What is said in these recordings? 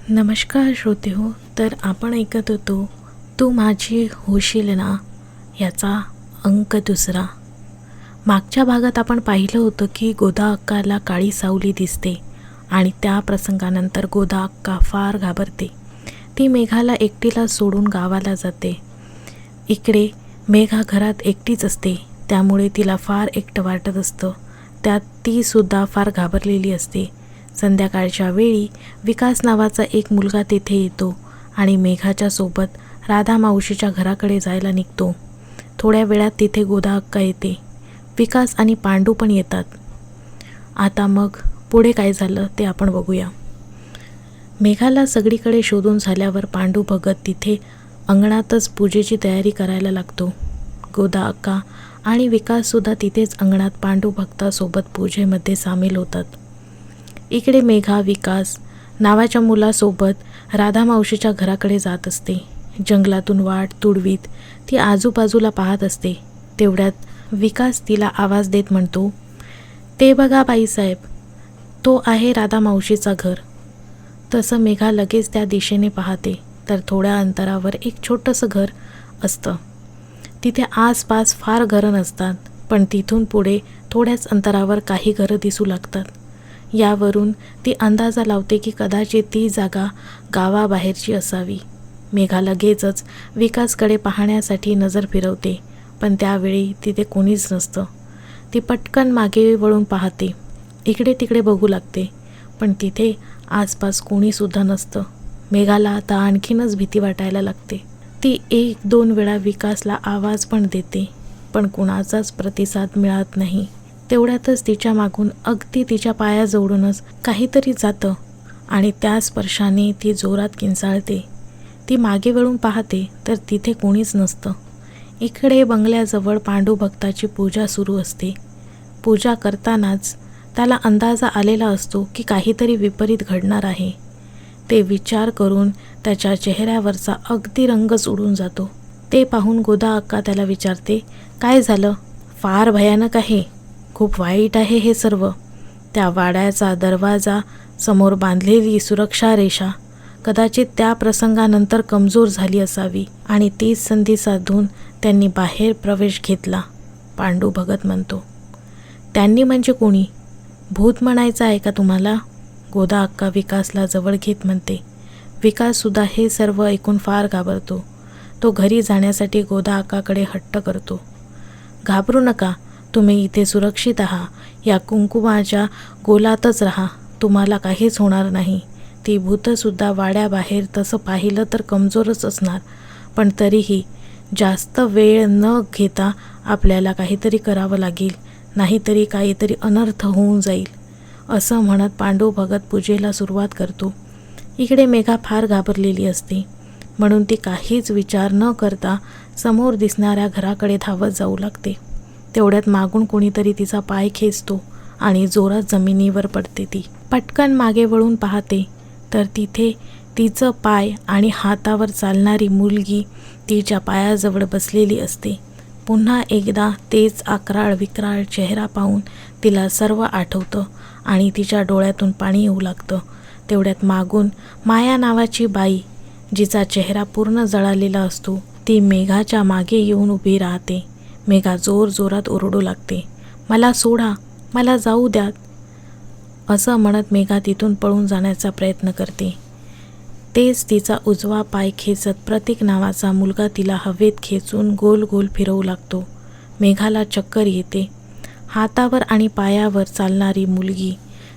नमस्कार श्रोते हो. तर आपण ऐकत होतो तू माझी होशील ना याचा अंक दुसरा. मागच्या भागात आपण पाहिलं होतं की गोदा अक्काला काळी सावली दिसते आणि त्या प्रसंगानंतर गोदा अक्का फार घाबरते. ती मेघाला एकटीला सोडून गावाला जाते. इकडे मेघा घरात एकटीच असते, त्यामुळे तिला फार एकटं वाटत असतं. त्यात तीसुद्धा फार घाबरलेली असते. संध्याकाळच्या वेळी विकास नावाचा एक मुलगा तेथे येतो आणि मेघाच्या सोबत राधा मावशीच्या घराकडे जायला निघतो. थोड्या वेळात तिथे गोदा अक्का येते. विकास आणि पांडू पण येतात. आता मग पुढे काय झालं ते आपण बघूया. मेघाला सगळीकडे शोधून झाल्यावर पांडू भगत तिथे अंगणातच पूजेची तयारी करायला लागतो. गोदा अक्का आणि विकाससुद्धा तिथेच अंगणात पांडू भक्तासोबत पूजेमध्ये सामील होतात. इकडे मेघा विकास नावाच्या मुलासोबत राधा मावशीच्या घराकडे जात असते. जंगलातून वाट तुडवीत ती आजूबाजूला पाहत असते. तेवढ्यात विकास तिला आवाज देत म्हणतो, ते बघा बाईसाहेब, तो आहे राधा मावशीचा घर. तसं मेघा लगेच त्या दिशेने पाहते तर थोड्या अंतरावर एक छोटंसं घर असतं. तिथे आसपास फार घरं नसतात, पण तिथून पुढे थोड्याच अंतरावर काही घरं दिसू लागतात. यावरून ती अंदाजा लावते की कदाचित ती जागा गावाबाहेरची असावी. मेघा लगेचच विकासकडे पाहण्यासाठी नजर फिरवते, पण त्यावेळी तिथे कोणीच नसतं. ती पटकन मागे वळून पाहते. इकडे तिकडे बघू लागते, पण तिथे आसपास कोणीसुद्धा नसतं. मेघाला आता आणखीनच भीती वाटायला लागते. ती 1-2 वेळा विकासला आवाज पण देते, पण कुणाचाच प्रतिसाद मिळत नाही. तेवढ्यातच तिच्या मागून अगदी तिच्या पायाजवळूनच काहीतरी जातं आणि त्या स्पर्शाने ती जोरात किंचाळते. ती मागे वळून पाहते तर तिथे कोणीच नसतं. इकडे बंगल्याजवळ पांडू भक्ताची पूजा सुरू असते. पूजा करतानाच त्याला अंदाजा आलेला असतो की काहीतरी विपरीत घडणार आहे. ते विचार करून त्याच्या चेहऱ्यावरचा अगदी रंगच उडून जातो. ते पाहून गोदा अक्का त्याला विचारते, काय झालं? फार भयानक आहे, खूप वाईट आहे हे सर्व. त्या वाड्याचा दरवाजा समोर बांधलेली सुरक्षा रेषा कदाचित त्या प्रसंगानंतर कमजोर झाली असावी आणि तीच संधी साधून त्यांनी बाहेर प्रवेश घेतला, पांडू भगत म्हणतो. त्यांनी म्हणजे कोणी? भूत म्हणायचं आहे का तुम्हाला? गोदा अक्का विकासला जवळ घेत म्हणते. विकाससुद्धा हे सर्व ऐकून फार घाबरतो. तो घरी जाण्यासाठी गोदा अक्काकडे हट्ट करतो. घाबरू नका, तुम्ही इथे सुरक्षित आहात. या कुंकुमाच्या गोलातच राहा, तुम्हाला काहीच होणार नाही. ती भूतसुद्धा वाड्याबाहेर तसं पाहिलं तर कमजोरच असणार, पण तरीही जास्त वेळ न घेता आपल्याला काहीतरी करावं लागेल, नाहीतरी काहीतरी अनर्थ होऊन जाईल, असं म्हणत पांडू भगत पूजेला सुरुवात करतो. इकडे मेघा फार घाबरलेली असते, म्हणून ती काहीच विचार न करता समोर दिसणाऱ्या घराकडे धावत जाऊ लागते. तेवढ्यात मागून कोणीतरी तिचा पाय खेचतो आणि जोरात जमिनीवर पडते. ती पटकन मागे वळून पाहते तर तिथे तिचं पाय आणि हातावर चालणारी मुलगी तिच्या पायाजवळ बसलेली असते. पुन्हा एकदा तेच अक्राळ विक्राळ चेहरा पाहून तिला सर्व आठवतं आणि तिच्या डोळ्यातून पाणी येऊ लागतं. तेवढ्यात मागून माया नावाची बाई, जिचा चेहरा पूर्ण जळालेला असतो, ती मेघाच्या मागे येऊन उभी राहते. मेघा जोरात ओरडू लागते, मला सोडा, मला जाऊ द्या, असं म्हणत मेघा तिथून पळून जाण्याचा प्रयत्न करते. तेच तिचा उजवा पाय खेचत प्रतीक नावाचा मुलगा तिला हवेत खेचून गोल गोल फिरवू लागतो. मेघाला चक्कर येते. हातावर आणि पायावर चालणारी मुलगी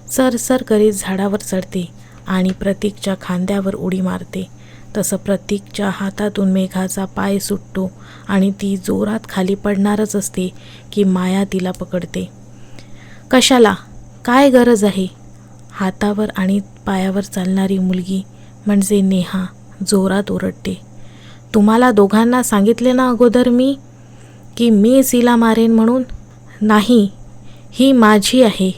सरसर करीत झाडावर चढते आणि प्रतीकच्या खांद्यावर उडी मारते. तसं प्रतीकच्या हातातून मेघाचा पाय सुटतो आणि ती जोरात खाली पडणारच असते की माया तिला पकडते. कशाला? काय गरज आहे? हातावर आणि पायावर चालणारी मुलगी म्हणजे नेहा जोरात ओरडते. तुम्हाला दोघांना सांगितले ना अगोदर मी की मीच हिला मारेन म्हणून? नाही, ही माझी आहे,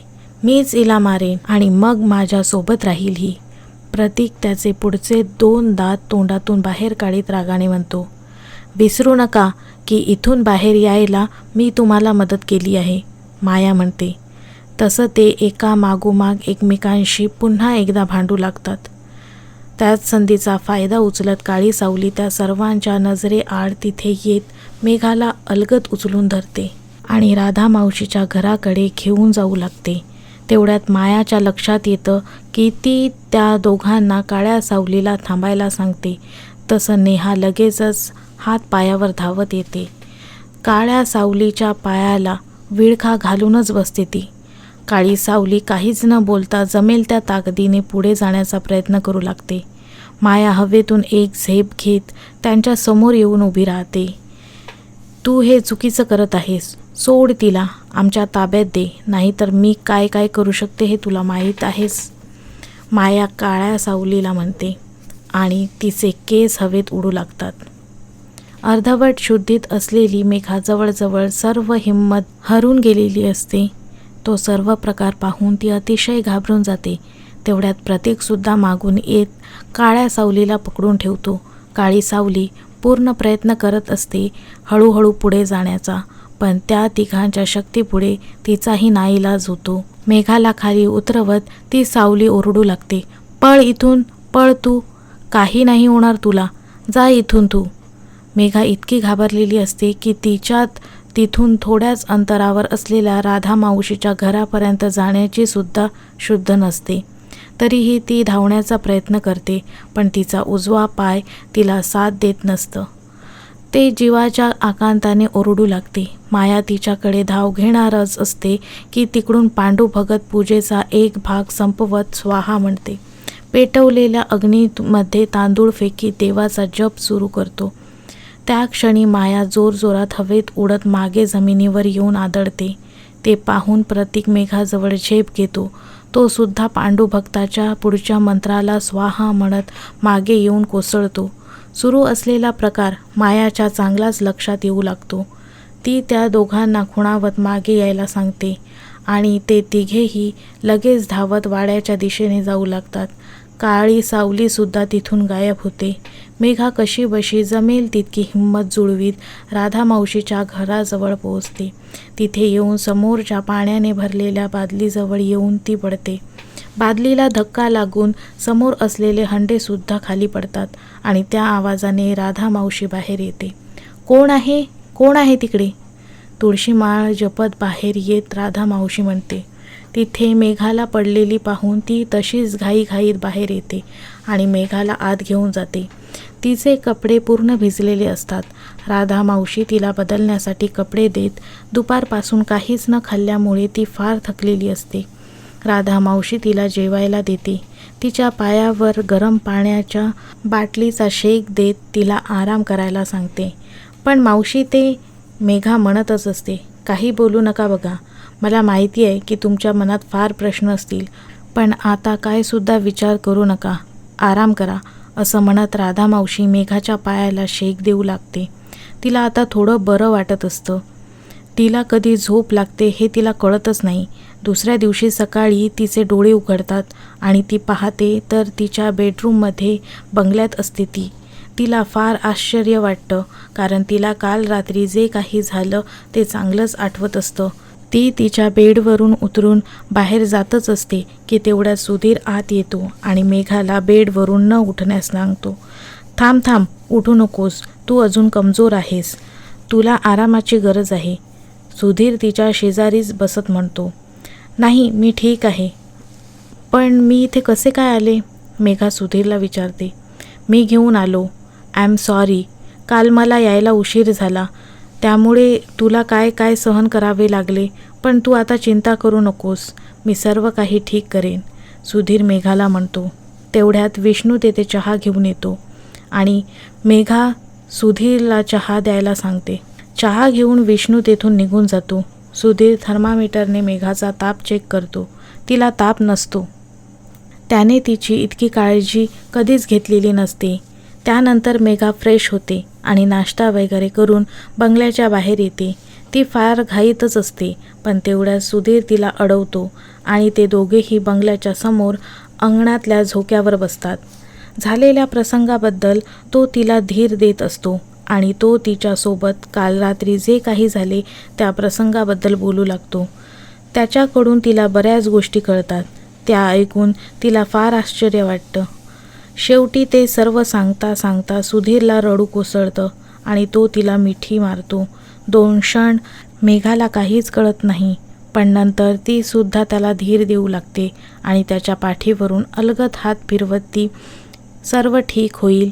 मीच हिला मारेन आणि मग माझ्यासोबत राहील ही. प्रतीक त्याचे पुढचे 2 दात तोंडातून बाहेर काढीत रागाने म्हणतो. विसरू नका की इथून बाहेर यायला मी तुम्हाला मदत केली आहे, माया म्हणते. तसं ते एका मागोमाग एकमेकांशी पुन्हा एकदा भांडू लागतात. त्याच संधीचा फायदा उचलत काळी सावली त्या सर्वांच्या नजरेआड तिथे येत मेघाला अलगद उचलून धरते आणि राधा मावशीच्या घराकडे घेऊन जाऊ लागते. तेवढ्यात मायाच्या लक्षात येतं की ती त्या दोघांना काळ्या सावलीला थांबायला सांगते. तसं नेहा लगेचच हात पायावर धावत येते. काळ्या सावलीच्या पायाला विळखा घालूनच बसते ती. काळी सावली काहीच न बोलता जमेल त्या ताकदीने पुढे जाण्याचा प्रयत्न करू लागते. माया हवेतून एक झेप घेत त्यांच्या समोर येऊन उभी राहते. तू हे चुकीचं करत आहेस. सोड तिला, आमच्या ताब्यात दे, नाहीतर मी काय काय करू शकते हे तुला माहीत आहेस, माया काळ्या सावलीला म्हणते आणि तिचे केस हवेत उडू लागतात. अर्धवट शुद्धीत असलेली मेघा जवळजवळ सर्व हिंमत हरून गेलेली असते. तो सर्व प्रकार पाहून ती अतिशय घाबरून जाते. तेवढ्यात प्रतीकसुद्धा मागून येत काळ्या सावलीला पकडून ठेवतो. काळी सावली पूर्ण प्रयत्न करत असते हळूहळू पुढे जाण्याचा, पण त्या तिघांच्या शक्तीपुढे तिचाही नाईलाज होतो. मेघाला खाली उतरवत ती सावली ओरडू लागते, पळ इथून, पळ तू, काही नाही होणार तुला, जा इथून तू. मेघा इतकी घाबरलेली असते की तिथून थोड्याच अंतरावर असलेल्या राधा मावशीच्या घरापर्यंत जाण्याची सुद्धा शुद्ध नसते. तरीही ती धावण्याचा प्रयत्न करते, पण तिचा उजवा पाय तिला साथ देत नसतं. ते जीवाच्या आकांताने ओरडू लागते. माया तिच्याकडे धाव घेणारच असते की तिकडून पांडू भगत पूजेचा एक भाग संपवत स्वाहा म्हणते. पेटवलेल्या अग्नीमध्ये तांदूळ फेकीत देवाचा जप सुरू करतो. त्या क्षणी माया जोरजोरात हवेत उडत मागे जमिनीवर येऊन आदळते. ते पाहून प्रतीक मेघाजवळ झेप घेतो. तो सुद्धा पांडुभक्ताच्या पुढच्या मंत्राला स्वाहा म्हणत मागे येऊन कोसळतो. सुरू असलेला प्रकार मायाच्या चांगलाच लक्षात येऊ लागतो. ती त्या दोघांना खुणावत मागे यायला सांगते आणि ते तिघेही लगेच धावत वाड्याच्या दिशेने जाऊ लागतात. काळी सावलीसुद्धा तिथून गायब होते. मेघा कशीबशी जमेल तितकी हिंमत जुळवीत राधा मावशीच्या घराजवळ पोहोचते. तिथे येऊन समोरच्या पाण्याने भरलेल्या बादलीजवळ येऊन ती पडते. बादलीला धक्का लागून समोर असलेले हंडेसुद्धा खाली पडतात आणि त्या आवाजाने राधा मावशी बाहेर येते. कोण आहे, कोण आहे तिकडे? तुळशीमाळ जपत बाहेर येत राधा मावशी म्हणते. तिथे मेघाला पडलेली पाहून ती तशीच घाईघाईत बाहेर येते आणि मेघाला आत घेऊन जाते. तिचे कपडे पूर्ण भिजलेले असतात. राधा मावशी तिला बदलण्यासाठी कपडे देत दुपारपासून काहीच न खाल्ल्यामुळे ती फार थकलेली असते. राधा मावशी तिला जेवायला देते. तिच्या पायावर गरम पाण्याच्या बाटलीचा शेक देत तिला आराम करायला सांगते. पण मावशी, ते मेघा म्हणतच असते, काही बोलू नका बघा. मला माहिती आहे की तुमच्या मनात फार प्रश्न असतील, पण आता काय सुद्धा विचार करू नका, आराम करा, असं म्हणत राधा मावशी मेघाच्या पायाला शेक देऊ लागते. तिला आता थोडं बरं वाटत असतं. तिला कधी झोप लागते हे तिला कळतच नाही. दुसऱ्या दिवशी सकाळी तिचे डोळे उघडतात आणि ती पाहते तर तिच्या बेडरूममध्ये बंगल्यात असते ती. तिला फार आश्चर्य वाटतं, कारण तिला काल रात्री जे काही झालं ते चांगलंच आठवत असतं. ती तिच्या बेडवरून उतरून बाहेर जातच असते की तेवढ्यात सुधीर आत येतो आणि मेघाला बेडवरून न उठण्यास सांगतो. थांब थांब, उठू नकोस, तू अजून कमजोर आहेस, तुला आरामाची गरज आहे, सुधीर तिच्या शेजारीच बसत म्हणतो. नाही, मी ठीक आहे. पण मी इथे कसे काय आले? मेघा सुधीरला विचारते. मी घेऊन आलो. आय एम सॉरी, काल मला यायला उशीर झाला, त्यामुळे तुला काय काय सहन करावे लागले. पण तू आता चिंता करू नकोस, मी सर्व काही ठीक करेन, सुधीर मेघाला म्हणतो. तेवढ्यात विष्णू तेथे चहा घेऊन येतो आणि मेघा सुधीरला चहा द्यायला सांगते. चहा घेऊन विष्णू तेथून निघून जातो. सुधीर थर्मामीटरने मेघाचा ताप चेक करतो. तिला ताप नसतो. त्याने तिची इतकी काळजी कधीच घेतलेली नसते. त्यानंतर मेघा फ्रेश होते आणि नाश्ता वगैरे करून बंगल्याच्या बाहेर येते. ती फार घाईतच असते, पण तेवढ्यात सुधीर तिला अडवतो आणि ते दोघेही बंगल्याच्या समोर अंगणातल्या झोक्यावर बसतात. झालेल्या प्रसंगाबद्दल तो तिला धीर देत असतो आणि तो तिच्यासोबत काल रात्री जे काही झाले त्या प्रसंगाबद्दल बोलू लागतो. त्याच्याकडून तिला बऱ्याच गोष्टी कळतात. त्या ऐकून तिला फार आश्चर्य वाटतं. शेवटी ते सर्व सांगता सांगता सुधीरला रडू कोसळतं आणि तो तिला मिठी मारतो. 2 क्षण मेघाला काहीच कळत नाही, पण नंतर ती सुद्धा त्याला धीर देऊ लागते आणि त्याच्या पाठीवरून अलगद हात फिरवत ती सर्व ठीक होईल,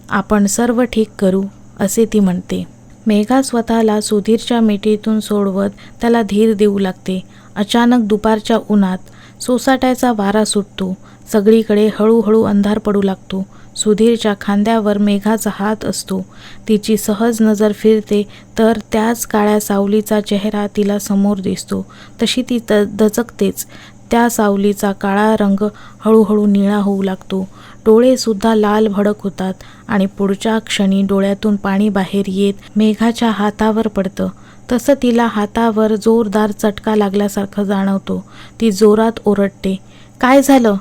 आपण सर्व ठीक करू असे ती म्हणते. मेघा स्वतःला सुधीरच्या मिठीतून सोडवत त्याला धीर देऊ लागते. अचानक दुपारच्या उन्हात सोसाट्याचा वारा सुटतो. सगळीकडे हळूहळू अंधार पडू लागतो. सुधीरच्या खांद्यावर मेघाचा हात असतो. तिची सहज नजर फिरते तर त्याच काळ्या सावलीचा चेहरा तिला समोर दिसतो. तशी ती दचकतेच. त्या सावलीचा काळा रंग हळूहळू निळा होऊ लागतो. डोळेसुद्धा लाल भडक होतात आणि पुढच्या क्षणी डोळ्यातून पाणी बाहेर येत मेघाच्या हातावर पडतं. तसं तिला हातावर जोरदार चटका लागल्यासारखं जाणवतो. ती जोरात ओरडते. काय झालं?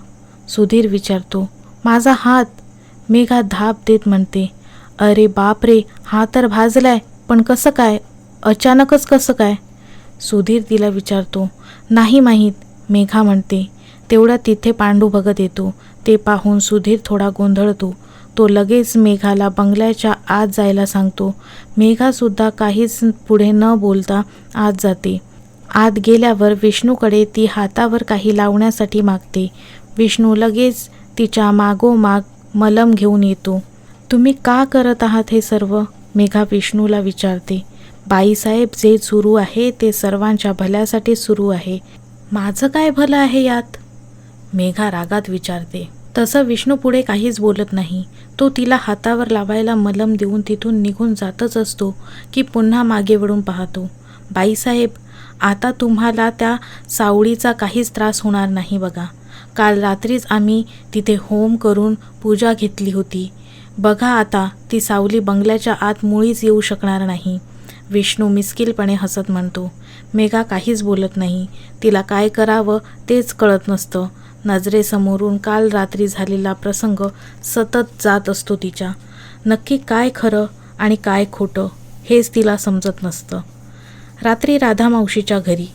सुधीर विचारतो. माझा हात, मेघा धाप देत म्हणते. अरे बाप रे, हा तर भाजलाय, पण कसं काय? अचानकच कसं काय? सुधीर तिला विचारतो. नाही माहीत, मेघा म्हणते. तेवढ्या तिथे पांडू बघत येतो. ते पाहून सुधीर थोडा गोंधळतो. तो लगेच मेघाला बंगल्याच्या आत जायला सांगतो. मेघासुद्धा काहीच पुढे न बोलता आत जाते. आत गेल्यावर विष्णूकडे ती हातावर काही लावण्यासाठी मागते. विष्णू लगेच तिच्या मागोमाग मलम घेऊन येतो. तुम्ही का करत आहात हे सर्व? मेघा विष्णूला विचारते. बाईसाहेब, जे सुरू आहे ते सर्वांच्या भल्यासाठी सुरू आहे. माझं काय भलं आहे यात? मेघा रागात विचारते. तसं विष्णू पुढे काहीच बोलत नाही. तो तिला हातावर लावायला मलम देऊन तिथून निघून जातच असतो की पुन्हा मागे वळून पाहतो. बाईसाहेब, आता तुम्हाला त्या सावळीचा काहीच त्रास होणार नाही बघा. काल रात्रीच आम्ही तिथे होम करून पूजा घेतली होती. बघा आता ती सावली बंगल्याच्या आत मुळीच येऊ शकणार नाही. विष्णू मिस्किलपणे हसत म्हणतो. मेघा काहीच बोलत नाही. तिला काय करावं तेच कळत नसतं. नजरेसमोरून काल रात्री झालेला प्रसंग सतत जात असतो तिच्या. नक्की काय खरं आणि काय खोटं हेच तिला समजत नसतं. रात्री राधा मावशीच्या घरी.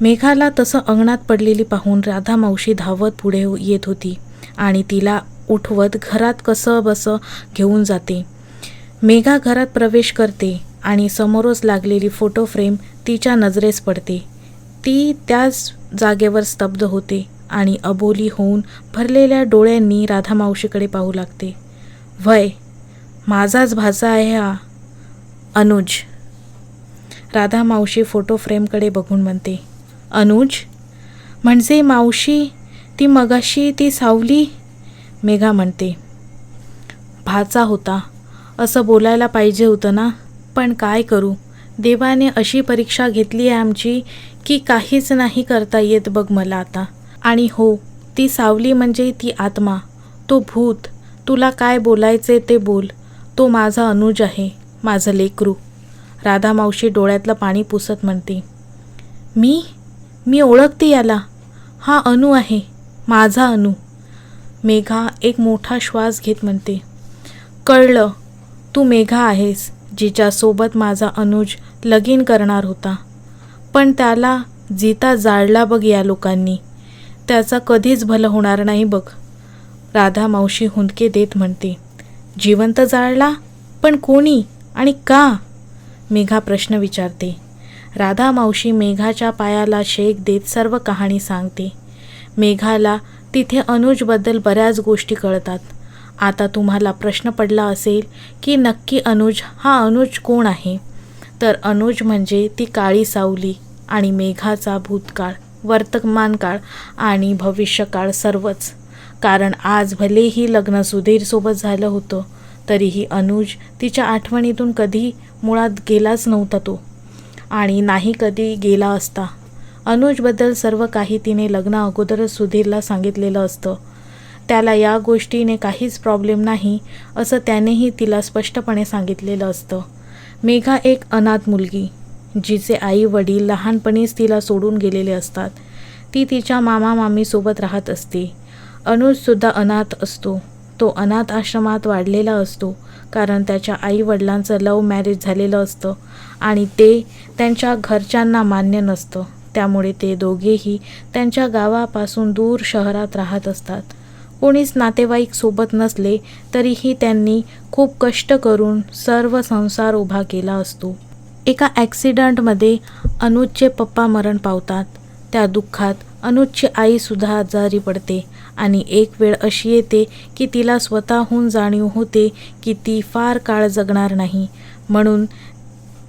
मेघाला तसं अंगणात पडलेली पाहून राधा मावशी धावत पुढे येत होती आणि तिला उठवत घरात कसं बसं घेऊन जाते. मेघा घरात प्रवेश करते आणि समोरच लागलेली फोटो फ्रेम तिच्या नजरेस पडते. ती त्याच जागेवर स्तब्ध होते आणि अबोली होऊन भरलेल्या डोळ्यांनी राधा मावशीकडे पाहू लागते. वय, माझाच भाचा आहे हा, अनुज. राधा मावशी फोटो फ्रेमकडे बघून म्हणते. अनुज म्हणजे मावशी, ती मगाशी ती सावली? मेघा म्हणते. भाचा होता असं बोलायला पाहिजे होतं ना, पण काय करू, देवाने अशी परीक्षा घेतली आहे आमची की काहीच नाही करता येत बघ मला आता. आणि हो, ती सावली म्हणजे ती आत्मा, तो भूत. तुला काय बोलायचे ते बोल. तो माझा अनुज आहे, माझं लेकरू. राधा मावशी डोळ्यातलं पाणी पुसत म्हणते. मी ओळखते याला. हा अनु आहे, माझा अनु. मेघा एक मोठा श्वास घेत म्हणते. कळलं, तू मेघा आहेस जिच्यासोबत माझा अनुज लगीन करणार होता. पण त्याला जिता जाळला बघ या लोकांनी. त्याचा कधीच भलं होणार नाही बघ. राधा मावशी हुंदके देत म्हणते. जिवंत जाळला? पण कोणी आणि का? मेघा प्रश्न विचारते. राधा मावशी मेघाच्या पायाला शेक देत सर्व कहाणी सांगते. मेघाला तिथे अनुजबद्दल बऱ्याच गोष्टी कळतात. आता तुम्हाला प्रश्न पडला असेल की नक्की अनुज हा अनुज कोण आहे? तर अनुज म्हणजे ती काळी सावली आणि मेघाचा भूतकाळ, वर्तमानकाळ आणि भविष्यकाळ सर्वच. कारण आज भलेही लग्न सुधीरसोबत झालं होतं तरीही अनुज तिच्या आठवणीतून कधी मुळात गेलाच नव्हता तो, आणि नाही कधी गेला असता. अनुजबद्दल सर्व काही तिने लग्ना अगोदरच सुधीरला सांगितलेलं असतं. त्याला या गोष्टीने काहीच प्रॉब्लेम नाही असं त्यानेही तिला स्पष्टपणे सांगितलेलं असतं. मेघा एक अनाथ मुलगी, जिचे आई वडील लहानपणीच तिला सोडून गेलेले असतात. ती तिच्या मामा मामीसोबत राहत असते. अनुजसुद्धा अनाथ असतो. तो अनाथ आश्रमात वाढलेला असतो कारण त्याच्या आईवडिलांचं लव्ह मॅरेज झालेलं असतं आणि ते त्यांच्या घरच्यांना मान्य नसतं. त्यामुळे ते दोघेही त्यांच्या गावापासून दूर शहरात राहत असतात. कोणीच नातेवाईक सोबत नसले तरीही त्यांनी खूप कष्ट करून सर्व संसार उभा केला असतो. एका ॲक्सिडंटमध्ये अनुजचे पप्पा मरण पावतात. त्या दुःखात अनुजची आईसुद्धा आजारी पडते आणि एक वेळ अशी येते की तिला स्वतःहून जाणीव होते की ती फार काळ जगणार नाही. म्हणून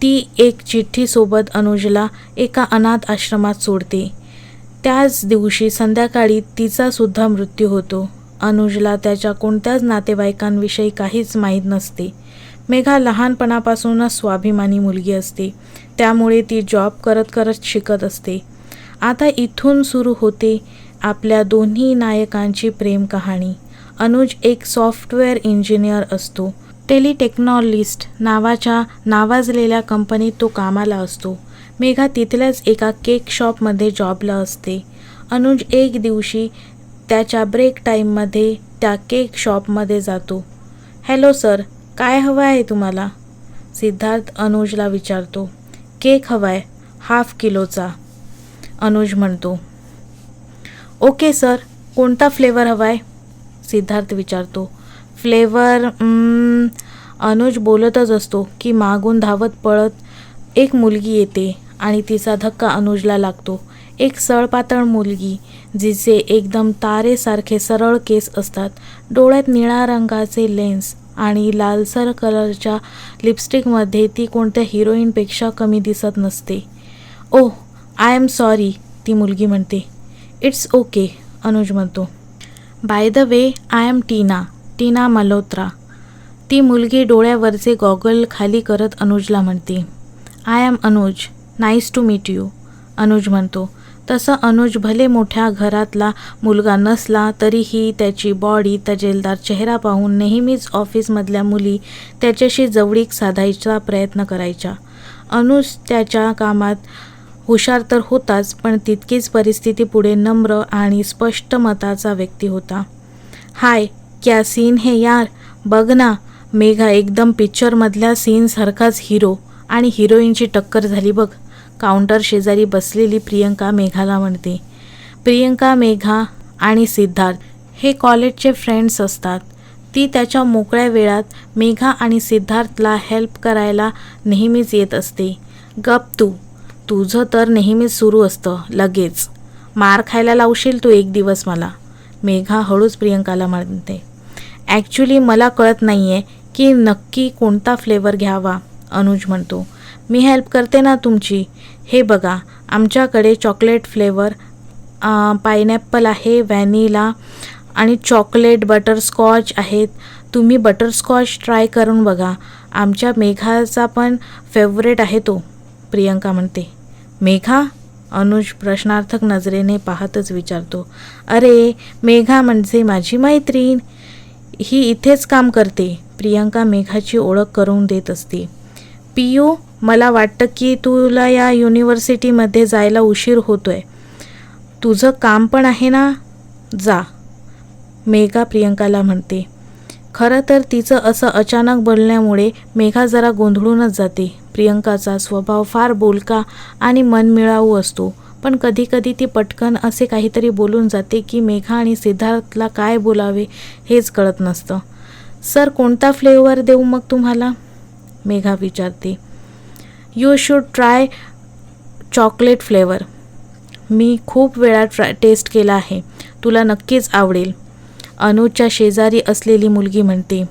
ती एक चिठ्ठीसोबत अनुजला एका अनाथ आश्रमात सोडते. त्याच दिवशी संध्याकाळी तिचासुद्धा मृत्यू होतो. अनुजला त्याच्या कोणत्याच नातेवाईकांविषयी काहीच माहीत नसते. मेघा लहानपणापासूनच स्वाभिमानी मुलगी असते, त्यामुळे ती जॉब करत करत शिकत असते. आता इथून सुरू होते आपल्या दोन्ही नायकांची प्रेम कहाणी. अनुज एक सॉफ्टवेअर इंजिनियर असतो. टेलिटेक्नॉलिस्ट नावाच्या नावाजलेल्या कंपनीत तो कामाला असतो. मेघा तिथल्याच एका केक शॉपमध्ये जॉबला असते. अनुज एक दिवशी त्याच्या ब्रेक टाईममध्ये त्या केक शॉपमध्ये जातो. हॅलो सर, काय हवं आहे तुम्हाला? सिद्धार्थ अनुजला विचारतो. केक हवा आहे, 1/2 किलोचा, अनुज म्हणतो. ओके सर, कोणता फ्लेवर हवा आहे? सिद्धार्थ विचारतो. फ्लेवर अनुज बोलतच असतो की मागून धावत पळत एक मुलगी येते आणि तिचा धक्का अनुजला लागतो. एक सळपातळ मुलगी, जिचे एकदम तारेसारखे सरळ केस असतात, डोळ्यात निळ्या रंगाचे लेन्स आणि लालसर कलरच्या लिपस्टिकमध्ये ती कोणत्या हिरोईनपेक्षा कमी दिसत नसते. ओह, आय एम सॉरी, ती मुलगी म्हणते. इट्स ओके, अनुज म्हणतो. By the way, I am Tina Malhotra. ती मुलगी डोळ्यावरचे गॉगल खाली करत अनुजला म्हणते. I am Anuj, nice to meet you, Anuj म्हणतो. तसं अनुज भले मोठ्या घरातला मुलगा नसला तरीही त्याची बॉडी, तजेलदार चेहरा पाहून नेहमीच ऑफिसमधल्या मुली त्याच्याशी जवळीक साधायचा प्रयत्न करायच्या. अनुज त्याच्या कामात हुशार तर होताच, पण तितकीच परिस्थितीपुढे नम्र आणि स्पष्ट मताचा व्यक्ती होता. हाय, क्या सीन है यार, बघ ना. मेघा एकदम पिक्चरमधल्या सीनसारखाच हिरो आणि हिरोईनची टक्कर झाली बघ, काउंटर शेजारी बसलेली प्रियंका मेघाला म्हणते. प्रियंका, मेघा आणि सिद्धार्थ हे कॉलेजचे फ्रेंड्स असतात. ती त्याच्या मोकळ्या वेळात मेघा आणि सिद्धार्थला हेल्प करायला नेहमीच येत असते. गप तुझं तर नेहमीच सुरू असतं, लगेच मार खायला लावशील तू एक दिवस मला, मेघा हळूच प्रियंकाला म्हणते. ॲक्च्युली मला कळत नाही आहे की नक्की कोणता फ्लेवर घ्यावा, अनुज म्हणतो. मी हेल्प करते ना तुमची. हे बघा, आमच्याकडे चॉकलेट फ्लेवर, पायनॅपल आहे, व्हॅनिला आणि चॉकलेट बटरस्कॉच आहेत. तुम्ही बटरस्कॉच ट्राय करून बघा, आमच्या मेघाचा पण फेवरेट आहे तो, प्रियंका म्हणते. मेघा, अनुज प्रश्नार्थक नजरेने पाहतच विचारतो. अरे, मेघा म्हणजे माझी मैत्रीण, ही इथेच काम करते, प्रियंका मेघाची ओळख करून देत असते. पियू, मला वाटतं की तुला या युनिव्हर्सिटीमध्ये जायला उशीर होतोय, तुझं काम पण आहे ना, जा, मेघा प्रियंकाला म्हणते. खरं तर तिचं असं अचानक बोलण्यामुळे मेघा जरा गोंधळूनच जाते. प्रियंकाचा स्वभाव फार बोलका आणि मनमिळावू असतो, पण कधीकधी ती पटकन असे काहीतरी बोलून जाते की मेघा आणि सिद्धार्थला काय बोलावे हेच कळत नसतं. सर, कोणता फ्लेवर देऊ मग तुम्हाला, मेघा विचारते. You should try chocolate flavour, मी खूप वेळा टेस्ट केला आहे, तुला नक्कीच आवडेल, अनुजच्या शेजारी असलेली मुलगी म्हणते.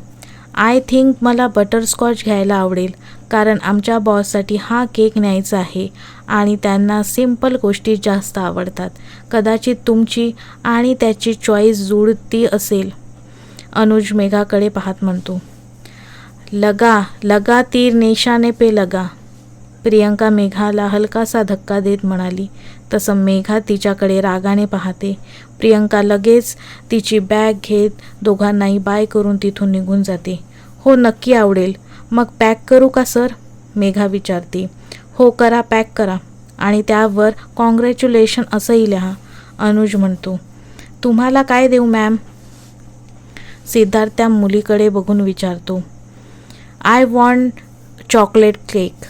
आय थिंक मला बटरस्कॉच घ्यायला आवडेल, कारण आमच्या बॉससाठी हा केक न्यायचा आहे आणि त्यांना सिंपल गोष्टी जास्त आवडतात. कदाचित तुमची आणि त्याची चॉईस जुळती असेल, अनुज मेघाकडे पाहत म्हणतो. लगा तीर निशाने पे लगा, प्रियंका मेघाला हलकासा धक्का देत म्हणाली. तसं मेघा तिच्याकडे रागाने पाहते. प्रियंका लगेच तिची बॅग घेत दोघांनाही बाय करून तिथून निघून जाते. हो, नक्की आवडेल. मग पॅक करू का सर, मेघा विचारते. हो करा, पॅक करा आणि त्यावर कॉंग्रॅच्युलेशन असंही लिहा, अनुज म्हणतो. तुम्हाला काय देऊ मॅम, सिद्धार्थ त्या मुलीकडे बघून विचारतो. आय वॉन्ट चॉकलेट केक,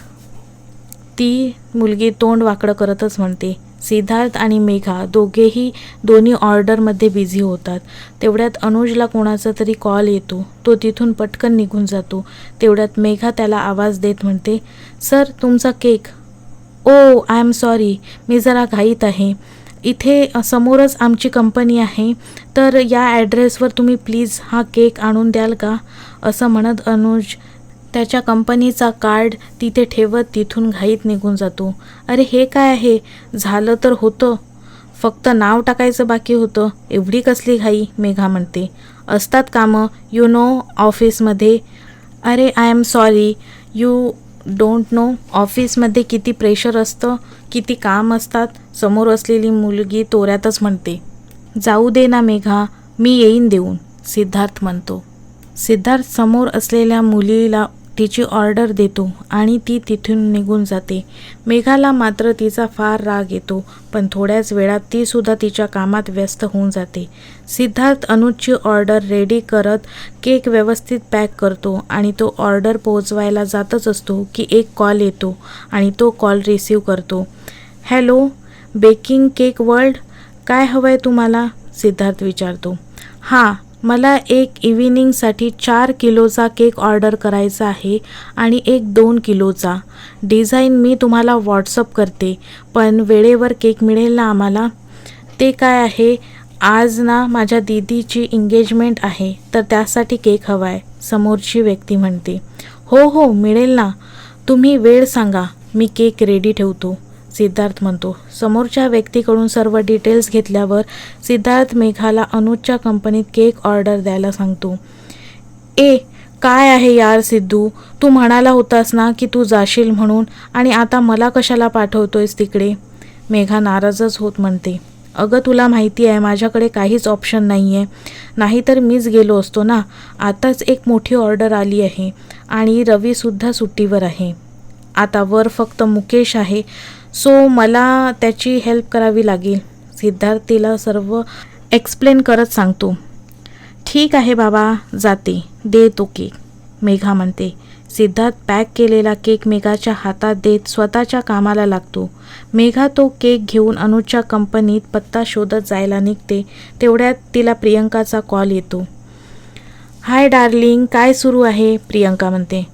ती मुलगी तोंड वाकडं करतच म्हणते. सिद्धार्थ आणि मेघा दोघेही दोन्ही ऑर्डरमध्ये बिझी होतात. तेवढ्यात अनुजला कोणाचा तरी कॉल येतो. तो तिथून पटकन निघून जातो. तेवढ्यात मेघा त्याला आवाज देत म्हणते, सर तुमचा cake. Oh I am sorry, मी जरा घाईत आहे. इथे समोरच आमची कंपनी आहे, तर या ॲड्रेसवर तुम्ही प्लीज हा केक आणून द्याल का? असं म्हणत अनुज त्याच्या कंपनीचा कार्ड तिथे ठेवत तिथून घाईत निघून जातो. अरे हे काय आहे? झालं तर होतं, फक्त नाव टाकायचं बाकी होतं. एवढी कसली घाई? मेघा म्हणते. असतात कामं, यू नो, ऑफिसमध्ये. अरे I am sorry, you don't know ऑफिसमध्ये किती प्रेशर असतं, किती काम असतात. समोर असलेली मुलगी तोऱ्यातच म्हणते. जाऊ दे ना मेघा, मी येईन देऊन, सिद्धार्थ म्हणतो. सिद्धार्थ समोर असलेल्या मुलीला तिची ऑर्डर देतो आणि ती तिथून निघून जाते. मेघाला मात्र तिचा फार राग येतो, पण थोड्याच वेळात ती सुद्धा तिच्या कामात व्यस्त होऊन जाते. सिद्धार्थ अनुजची ऑर्डर रेडी करत केक व्यवस्थित पॅक करतो आणि तो ऑर्डर पोहोचवायला जातच असतो की एक कॉल येतो आणि तो कॉल रिसीव करतो. हॅलो, बेकिंग केक वर्ल्ड, काय हवं आहे तुम्हाला? सिद्धार्थ विचारतो. हां, मला एक इव्हिनिंगसाठी 4 किलोचा केक ऑर्डर करायचा आहे आणि एक 2 किलोचा. डिझाईन मी तुम्हाला व्हॉट्सअप करते, पण वेळेवर केक मिळेल ना आम्हाला? ते काय आहे, आज ना माझ्या दीदीची एंगेजमेंट आहे, तर त्यासाठी केक हवा आहे, समोरची व्यक्ती म्हणते. हो हो मिळेल ना, तुम्ही वेळ सांगा, मी केक रेडी ठेवतो, सिद्धार्थ म्हणतो. समोरच्या व्यक्तीकडून सर्व डिटेल्स घेतल्यावर सिद्धार्थ मेघाला अनुजच्या कंपनीत केक ऑर्डर द्यायला सांगतो. काय आहे यार सिद्धू, तू म्हणाला होतास ना की तू जाशील म्हणून, आणि आता मला कशाला पाठवतोयस तिकडे? मेघा नाराजच होत म्हणते. अगं तुला माहिती आहे माझ्याकडे काहीच ऑप्शन नाही आहे, नाहीतर मीच गेलो असतो ना. आताच एक मोठी ऑर्डर आली आहे आणि रवीसुद्धा सुट्टीवर आहे. आता वर फक्त मुकेश आहे, सो मला त्याची हेल्प करावी लागेल. सिद्धार्थ तिला सर्व एक्सप्लेन करत सांगतो. ठीक आहे बाबा, जाते, दे तो केक, मेघा म्हणते. सिद्धार्थ पॅक केलेला केक मेघाच्या हातात देत स्वतःच्या कामाला लागतो. मेघा तो केक घेऊन अनुजच्या कंपनीत पत्ता शोधत जायला निघते. तेवढ्यात तिला प्रियंकाचा कॉल येतो. हाय डार्लिंग, काय सुरू आहे? प्रियंका म्हणते.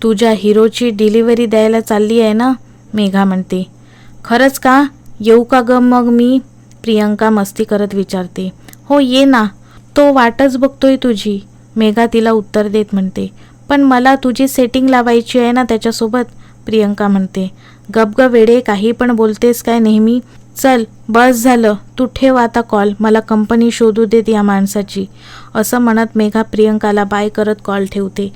तुझ्या हिरोची डिलिव्हरी द्यायला चालली आहे ना? मेघा म्हणते. खरंच का? येऊ का ग मग मी? प्रियंका मस्ती करत विचारते. हो ये ना, तो वाटच बघतोय तुझी, मेघा तिला उत्तर देत म्हणते. पण मला तुझी सेटिंग लावायची आहे ना त्याच्यासोबत, प्रियंका म्हणते. गप ग वेडे, काही पण बोलतेस काय नेहमी? चल बस झालं, तू ठेव आता कॉल, मला कंपनी शोधू देत या माणसाची. असं म्हणत मेघा प्रियंकाला बाय करत कॉल ठेवते.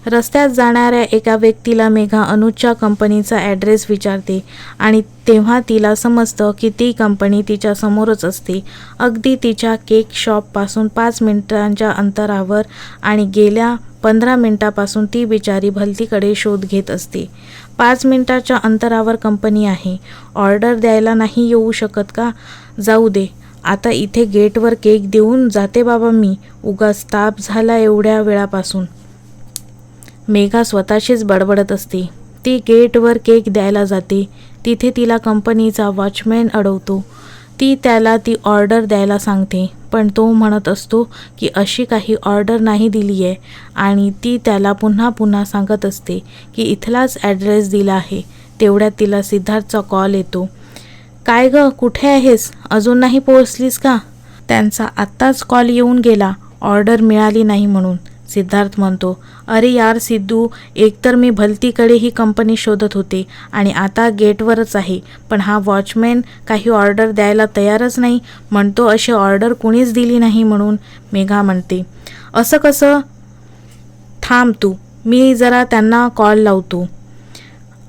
रस्त्यात जाणाऱ्या एका व्यक्तीला मेघा अनुजच्या कंपनीचा ॲड्रेस विचारते आणि तेव्हा तिला समजतं की ती कंपनी तिच्या समोरच असते, अगदी तिच्या केक शॉपपासून 5 मिनिटांच्या अंतरावर, आणि गेल्या 15 मिनिटापासून ती बिचारी भलतीकडे शोध घेत असते. 5 मिनिटाच्या अंतरावर कंपनी आहे, ऑर्डर द्यायला नाही येऊ शकत का? जाऊ दे, आता इथे गेटवर केक देऊन जाते बाबा मी, उगाच ताप झाला एवढ्या वेळापासून, मेघा स्वतःशीच बडबडत असते. ती गेटवर केक द्यायला जाते. तिथे तिला कंपनीचा वॉचमॅन अडवतो. ती त्याला ती ऑर्डर द्यायला सांगते, पण तो म्हणत असतो की अशी काही ऑर्डर नाही दिली आहे, आणि ती त्याला पुन्हा पुन्हा सांगत असते की इथलाच ॲड्रेस दिला आहे. तेवढ्यात तिला सिद्धार्थचा कॉल येतो. काय ग, कुठे आहेस? अजून नाही पोहोचलीस का? त्यांचा आत्ताच कॉल येऊन गेला, ऑर्डर मिळाली नाही म्हणून, सिद्धार्थ म्हणतो. अरे यार सिद्धू, एकतर मी भलतीकडे ही कंपनी शोधत होते आणि आता गेटवरच आहे, पण हा वॉचमॅन काही ऑर्डर द्यायला तयारच नाही, म्हणतो अशी ऑर्डर कुणीच दिली नाही म्हणून, मेघा म्हणते. असं कसं? थांब तू, मी जरा त्यांना कॉल लावतो.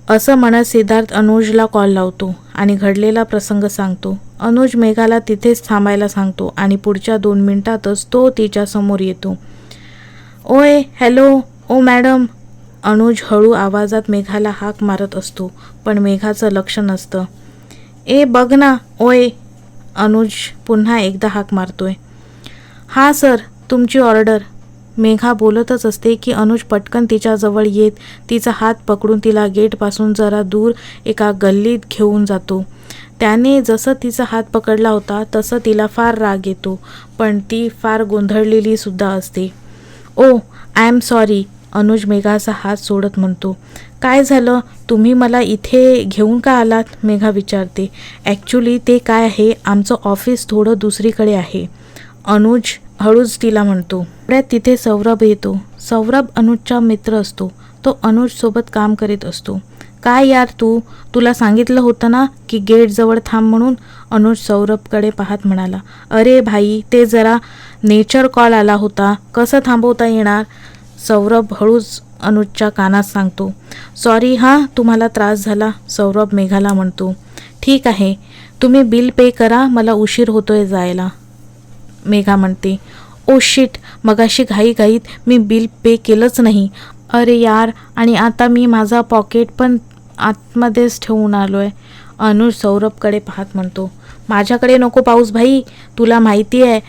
असं म्हणत सिद्धार्थ अनुजला कॉल लावतो आणि घडलेला प्रसंग सांगतो. अनुज मेघाला तिथेच थांबायला सांगतो आणि पुढच्या 2 मिनिटातच तो तिच्या समोर येतो. ओय हॅलो, ओ मॅडम, अनुज हळू आवाजात मेघाला हाक मारत असतो, पण मेघाचं लक्ष नसतं. बघ ना ओय, अनुज पुन्हा एकदा हाक मारतोय. हां सर, तुमची ऑर्डर. मेघा बोलतच असते की अनुज पटकन तिच्याजवळ येत तिचा हात पकडून तिला गेटपासून जरा दूर एका गल्लीत घेऊन जातो. त्याने जसं तिचा हात पकडला होता तसं तिला फार राग येतो, पण ती फार गोंधळलेली सुद्धा असते. ओ आय एम सॉरी, अनुज मेघाचा हात सोडत म्हणतो. काय झालं, तुम्ही मला इथे घेऊन का आलात, मेघा विचारते. ॲक्च्युली ते काय आहे, आमचं ऑफिस थोडं दुसरीकडे आहे, अनुज हळूच तिला म्हणतो. त्यात तिथे सौरभ येतो. सौरभ अनुजचा मित्र असतो. तो अनुजसोबत काम करीत असतो. काय यार तुला सांगितलं होतं ना की गेटजवळ थांब म्हणून, अनुज सौरभकडे पाहत म्हणाला. अरे भाई, ते जरा नेचर कॉल आला होता, कसं थांबवता येणार, सौरभ हळूच अनुजच्या कानात सांगतो. सॉरी हां, तुम्हाला त्रास झाला, सौरभ मेघाला म्हणतो. ठीक आहे, तुम्ही बिल पे करा, मला उशीर होतोय जायला, मेघा म्हणते. ओ शिट, मगाशी घाईघाईत मी बिल पे केलंच नाही. अरे यार, आणि आता मी माझा पॉकेट पण आतमध्येच ठेवून आलो आहे, अनुज सौरभकडे पाहत म्हणतो. माझ्याकडे नको पाऊस भाई, तुला माहिती आहे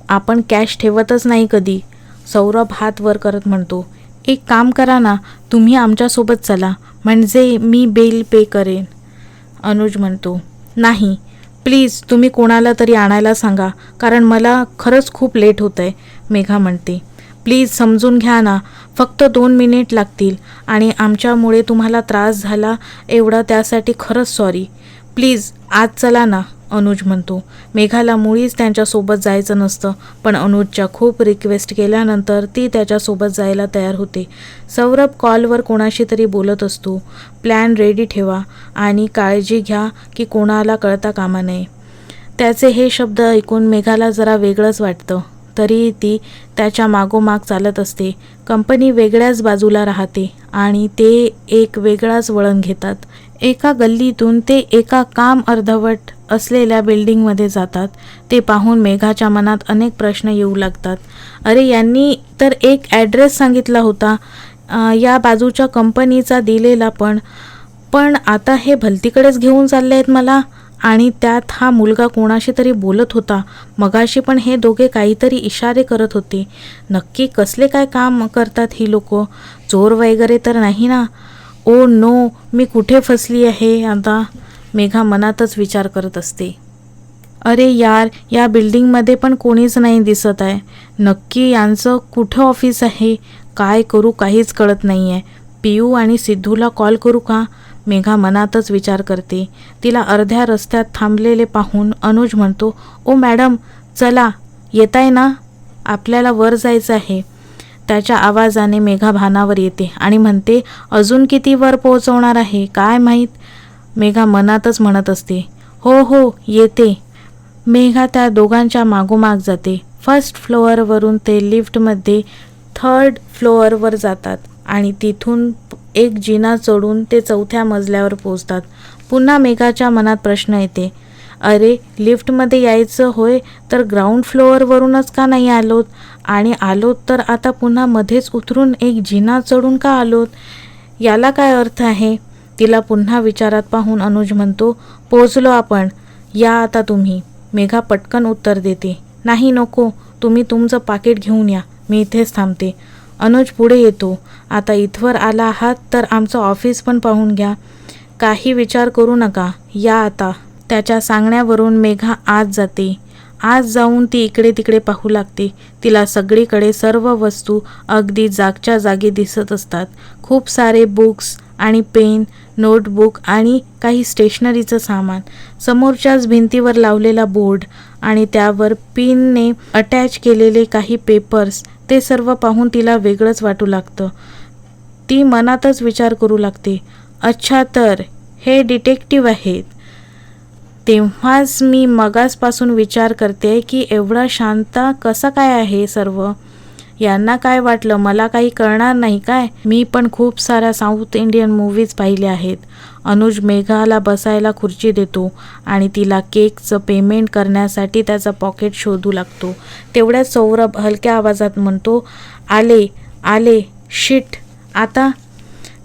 आपण कॅश ठेवतच नाही कधी, सौरभ हात वर करत म्हणतो. एक काम करा ना, तुम्ही आमच्यासोबत चला, म्हणजे मी बिल पे करेन, अनुज म्हणतो. नाही प्लीज, तुम्ही कोणाला तरी आणायला सांगा, कारण मला खरंच खूप लेट होत आहे, मेघा म्हणते. प्लीज समजून घ्या ना, फक्त 2 मिनिट लागतील आणि आमच्यामुळे तुम्हाला त्रास झाला एवढा त्यासाठी खरंच सॉरी, प्लीज आज चला ना, अनुज म्हणतो. मेघाला मुळीच त्यांच्यासोबत जायचं नसतं, पण अनुजच्या खूप रिक्वेस्ट केल्यानंतर ती त्याच्यासोबत जायला तयार होते. सौरभ कॉलवर कोणाशी तरी बोलत असतो. प्लॅन रेडी ठेवा आणि काळजी घ्या की कोणाला कळता कामा नये. त्याचे हे शब्द ऐकून मेघाला जरा वेगळंच वाटतं, तरी ती त्याच्या मागोमाग चालत असते. कंपनी वेगळ्याच बाजूला राहते आणि ते एक वेगळाच वळण घेतात. एका गल्लीतून ते एका काम अर्धवट असलेल्या बिल्डिंगमध्ये जातात. ते पाहून मेघाच्या मनात अनेक प्रश्न येऊ लागतात. अरे यांनी तर एक ॲड्रेस सांगितला होता, या बाजूच्या कंपनीचा दिलेला, पण आता हे भलतीकडेच घेऊन चालले आहेत मला. आणि त्यात हा मुलगा कोणाशी तरी बोलत होता मगाशी, पण हे दोघे काहीतरी इशारे करत होते. नक्की कसले काय काम करतात ही लोक, चोर वगैरे तर नाही ना. ओ नो, मी कुठे फसली आहे आता, मेघा मनातच विचार करत असते. अरे यार, या बिल्डिंगमध्ये पण कोणीच नाही दिसत आहे, नक्की यांचं कुठं ऑफिस आहे, काय करू काहीच कळत नाही आहे. पियू आणि सिद्धूला कॉल करू का, मेघा मनातच विचार करते. तिला अर्ध्या रस्त्यात थांबलेले पाहून अनुज म्हणतो. ओ मॅडम चला, येताय ना, आपल्याला वर जायचं आहे. त्याच्या आवाजाने मेघा भानावर येते आणि म्हणते. अजून किती वर पोहोचवणार आहे काय माहीत, मेघा मनातच म्हणत असते. हो हो येते. मेघा त्या दोघांच्या मागोमाग जाते. फर्स्ट फ्लोअरवरून ते लिफ्टमध्ये 3rd फ्लोअरवर जातात आणि तिथून एक जिना चढून ते 4थ्या मजल्यावर पोचतात. पुन्हा मेघाच्या मनात प्रश्न येते. अरे लिफ्टमध्ये यायचं होय तर ग्राउंड फ्लोअरवरूनच का नाही आलोत, आणि आलोत तर आता पुन्हा मध्येच उतरून एक जिना चढून का आलोत, याला काय अर्थ आहे, तिला पुन्हा विचारात पाहून अनुज म्हणतो. पोचलो आपण, या आता तुम्ही, मेघा पटकन उत्तर देते. नाही नको, तुम्ही तुमचं पाकीट घेऊन या, मी इथेच थांबते. अनुज पुढे येतो. आता इथवर आला आहात तर आमचं ऑफिस पण पाहून घ्या, काही विचार करू नका, या आता. त्याच्या सांगण्यावरून मेघा आत जाते. आत जाऊन ती इकडे तिकडे पाहू लागते. तिला सगळीकडे सर्व वस्तू अगदी जागच्या जागी दिसत असतात. खूप सारे बुक्स आणि पेन, नोटबुक आणि काही स्टेशनरीचं सामान. समोरच्याच भिंतीवर लावलेला बोर्ड आणि त्यावर पिनने अटॅच केलेले काही पेपर्स, ते सर्व पाहून तिला वेगळंच वाटू लागतं. ती मनातच विचार करू लागते. अच्छा, तर हे डिटेक्टिव्ह आहेत. तेव्हाच मी मगासपासून विचार करते की एवढा शांत कसा काय आहे सर्व, यांना काय वाटलं मला काही कळणार नाही काय, मी पण खूप साऱ्या साऊथ इंडियन मूव्हीज पाहिल्या आहेत. अनुज मेघाला बसायला खुर्ची देतो आणि तिला केकचं पेमेंट करण्यासाठी त्याचा पॉकेट शोधू लागतो. तेवढ्यात सौरभ हलक्या आवाजात म्हणतो. आले आले, शिट, आता.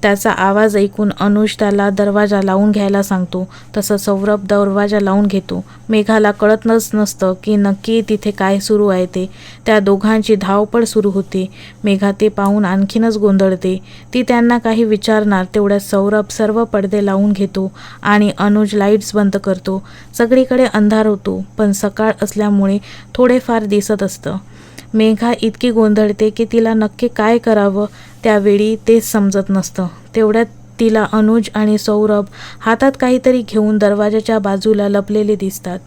त्याचा आवाज ऐकून अनुज त्याला दरवाजा लावून घ्यायला सांगतो. तसं सौरभ दरवाजा लावून घेतो. मेघाला कळतच नसतं की नक्की तिथे काय सुरू आहे ते. त्या दोघांची धावपळ सुरू होते. मेघा ते पाहून आणखीनच गोंधळते. ती त्यांना काही विचारणार तेवढ्यात सौरभ सर्व पडदे लावून घेतो आणि अनुज लाईट्स बंद करतो. सगळीकडे अंधार होतो, पण सकाळ असल्यामुळे थोडेफार दिसत असतं. मेघा इतकी गोंधळते की तिला नक्की काय करावं त्यावेळी तेच समजत नसतं. तेवढ्यात तिला अनुज आणि सौरभ हातात काहीतरी घेऊन दरवाजाच्या बाजूला लपलेले दिसतात.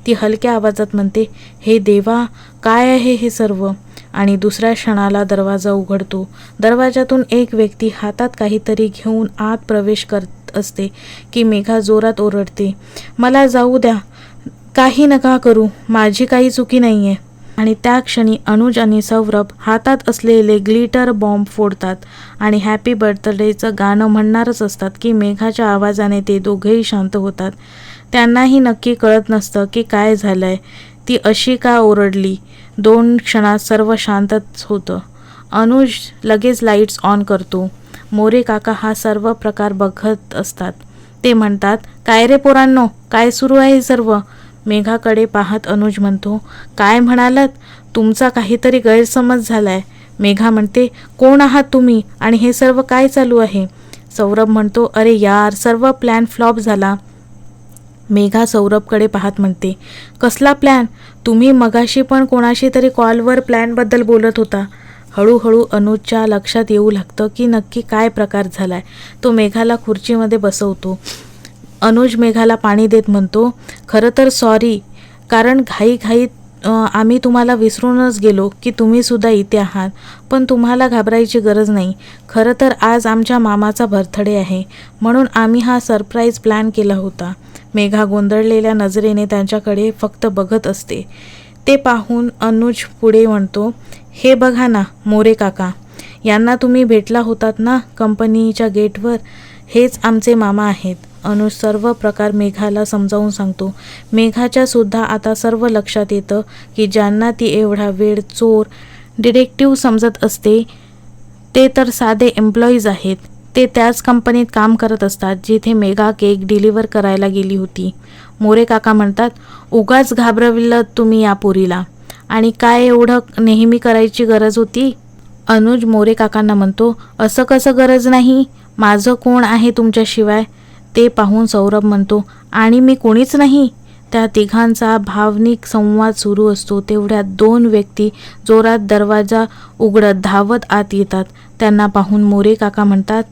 ती हलक्या आवाजात म्हणते, हे देवा, काय आहे हे सर्व? आणि दुसऱ्या क्षणाला दरवाजा उघडतो. दरवाजातून एक व्यक्ती हातात काहीतरी घेऊन आत प्रवेश करत असते की मेघा जोरात ओरडते, मला जाऊ द्या, काही नका करू, माझी काही चुकी नाही आहे. आणि त्या क्षणी अनुज आणि सौरभ हातात असलेले ग्लिटर बॉम्ब फोडतात आणि हॅपी बर्थडेचं गाणं म्हणणारच असतात की मेघाच्या आवाजाने ते दोघेही शांत होतात. त्यांनाही नक्की कळत नसतं की काय झालंय, ती अशी का ओरडली. 2 क्षणात सर्व शांतच होतं. अनुज लगेच लाईट्स ऑन करतो. मोरे काका हा सर्व प्रकार बघत असतात. ते म्हणतात, काय रे पोरांनो, काय सुरू आहे सर्व? मेघाकडे पाहत अनुज म्हणतो, काय म्हणालात? तुमचा काहीतरी गैरसमज झालाय. मेघा म्हणते, कोण आहात तुम्ही आणि हे सर्व काय चालू आहे? सौरभ म्हणतो, अरे यार, सर्व प्लॅन फ्लॉप झाला. मेघा सौरभकडे पाहत म्हणते, कसला प्लॅन? तुम्ही मगाशी पण कोणाशी तरी कॉलवर प्लॅनबद्दल बोलत होता. हळूहळू अनुजच्या लक्षात येऊ लागतं की नक्की काय प्रकार झालाय. तो मेघाला खुर्चीमध्ये बसवतो. अनुज मेघाला पाणी देत म्हणतो, खरं तर सॉरी, कारण घाईघाईत आम्ही तुम्हाला विसरूनच गेलो की तुम्ही सुद्धा इथे आहात. पण तुम्हाला घाबरायची गरज नाही. खरं तर आज आमच्या मामाचा बर्थडे आहे, म्हणून आम्ही हा सरप्राईज प्लॅन केला होता. मेघा गोंधळलेल्या नजरेने त्यांच्याकडे फक्त बघत असते. ते पाहून अनुज पुढे म्हणतो, हे बघा ना मोरे काका, यांना तुम्ही भेटला होतात ना कंपनीच्या गेटवर, हेच आमचे मामा आहेत. अनुज सर्व प्रकार मेघाला समजावून सांगतो. मेघाच्या सुद्धा आता सर्व लक्षात येतं की ज्यांना ती एवढा वेळ चोर, डिटेक्टिव्ह समजत असते, ते तर साधे एम्प्लॉईज आहेत. ते त्याच कंपनीत काम करत असतात जिथे मेघा केक डिलिव्हर करायला गेली होती. मोरे काका म्हणतात, उगाच घाबरविलं तुम्ही या पोरीला, आणि काय एवढं नेहमी करायची गरज होती? अनुज मोरे काकांना म्हणतो, असं कसं गरज नाही, माझं कोण आहे तुमच्याशिवाय? ते पाहून सौरभ म्हणतो, आणि मी कोणीच नाही. त्या तिघांचा भावनिक संवाद सुरू असतो. तेवढ्यात 2 व्यक्ती जोरात दरवाजा उघडत धावत आत येतात. त्यांना पाहून मोरे काका म्हणतात,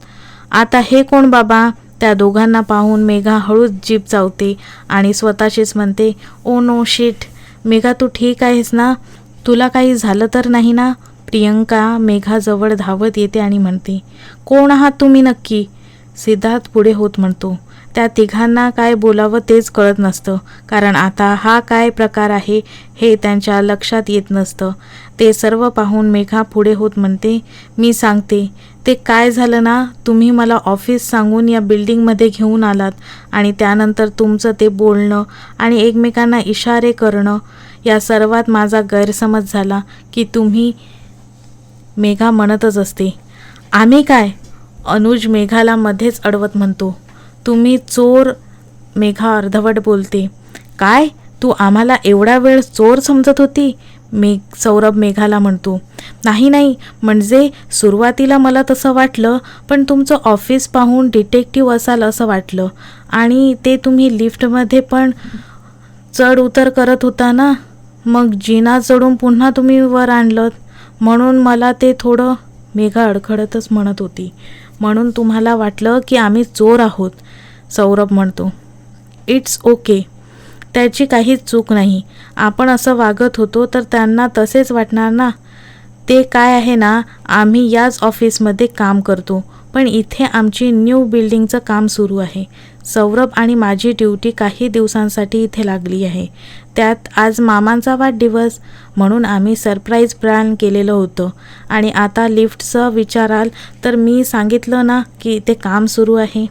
आता हे कोण बाबा? त्या दोघांना पाहून मेघा हळूच जीभ चावते आणि स्वतःशीच म्हणते, ओ नो शिट. मेघा, तू ठीक आहेस ना? तुला काही झालं तर नाही ना? प्रियंका मेघाजवळ धावत येते आणि म्हणते, कोण आहात तुम्ही नक्की? सिद्धार्थ पुढे होत म्हणतो, त्या तिघांना काय बोलावं तेच कळत नसतं, कारण आता हा काय प्रकार आहे हे त्यांच्या लक्षात येत नसतं. ते सर्व पाहून मेघा पुढे होत म्हणते, मी सांगते, ते काय झालं ना, तुम्ही मला ऑफिस सांगून या बिल्डिंगमध्ये घेऊन आलात आणि त्यानंतर तुमचं ते बोलणं आणि एकमेकांना इशारे करणं, या सर्वात माझा गैरसमज झाला की तुम्ही. मेघा म्हणतच असते, आम्ही काय? अनुज मेघाला मध्येच अडवत म्हणतो, तुम्ही चोर. मेघा अर्धवट बोलते, काय? तू आम्हाला एवढा वेळ चोर समजत होती? सौरभ मेघाला म्हणतो, नाही, म्हणजे सुरुवातीला मला तसं वाटलं, पण तुमचं ऑफिस पाहून डिटेक्टिव्ह असाल असं वाटलं. आणि ते तुम्ही लिफ्टमध्ये पण चढ उतर करत होता ना, मग जिना चढून पुन्हा तुम्ही वर आणलं, म्हणून मला ते थोडं. मेघा अडखडतच म्हणत होती, म्हणून तुम्हाला वाटलं की आम्ही चोर आहोत. सौरभ म्हणतो, इट्स ओके, त्याची काहीच चूक नाही. आपण असं वागत होतो तर त्यांना तसेच वाटणार ना. ते काय आहे ना, आम्ही याच ऑफिसमध्ये काम करतो, पण इथे आमची न्यू बिल्डिंगचं काम सुरू आहे. सौरभ आणि माझी ड्युटी काही दिवसांसाठी इथे लागली आहे. त्यात आज मामांचा वाढदिवस, म्हणून आम्ही सरप्राईज प्लॅन केलेलं होतं. आणि आता लिफ्टचं विचाराल तर मी सांगितलं ना की ते काम सुरू आहे.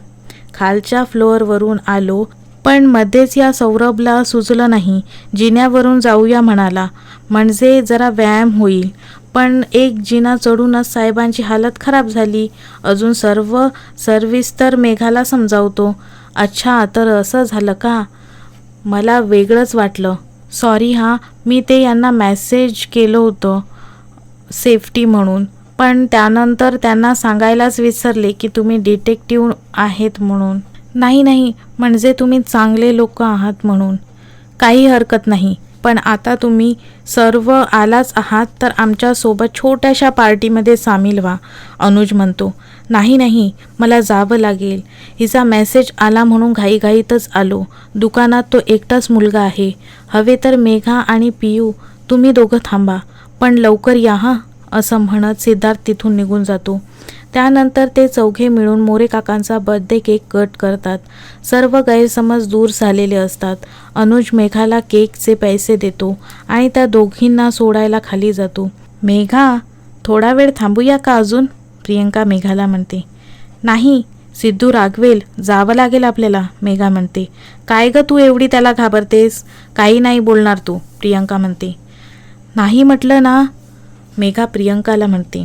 खालच्या फ्लोअरवरून आलो, पण मध्येच या सौरभला सुचलं नाही. जिन्यावरून जाऊया म्हणाला, म्हणजे जरा व्यायाम होईल. पण एक जिना चढूनच साहेबांची हालत खराब झाली. अजून सर्व सर्विस मेघाला समजावतो. अच्छा, तर असं झालं का? मला वेगळंच वाटलं. सॉरी हां, मी ते यांना मेसेज केलं होतं सेफ्टी म्हणून, पण त्यानंतर त्यांना सांगायलाच विसरले की तुम्ही डिटेक्टिव्ह आहेत म्हणून. नाही, म्हणजे तुम्ही चांगले लोक आहात म्हणून. काही हरकत नाही, पण आता तुम्ही सर्व आलाच आहात तर आमच्यासोबत छोट्याशा पार्टीमध्ये सामील व्हा, अनुज म्हणतो. नाही, मला जावं लागेल. हिचा मेसेज आला म्हणून घाईघाईतच आलो. दुकानात तो एकटाच मुलगा आहे. हवे तर मेघा आणि पियू तुम्ही दोघं थांबा, पण लवकर या हां, असं म्हणत सिद्धार्थ तिथून निघून जातो. त्यानंतर ते चौघे मिळून मोरे काकांचा बर्थडे केक कट करतात. सर्व गैरसमज दूर झालेले असतात. अनुज मेघाला केकचे पैसे देतो आणि त्या दोघींना सोडायला खाली जातो. मेघा, थोडा वेळ थांबूया का अजून? प्रियंका मेघाला म्हणते. नाही, सिद्धू रागवेल, जावं लागेल आपल्याला, मेघा म्हणते. काय ग तू एवढी त्याला घाबरतेस? काही नाही बोलणार तू, प्रियंका म्हणते. नाही म्हटलं ना, मेघा प्रियंकाला म्हणते.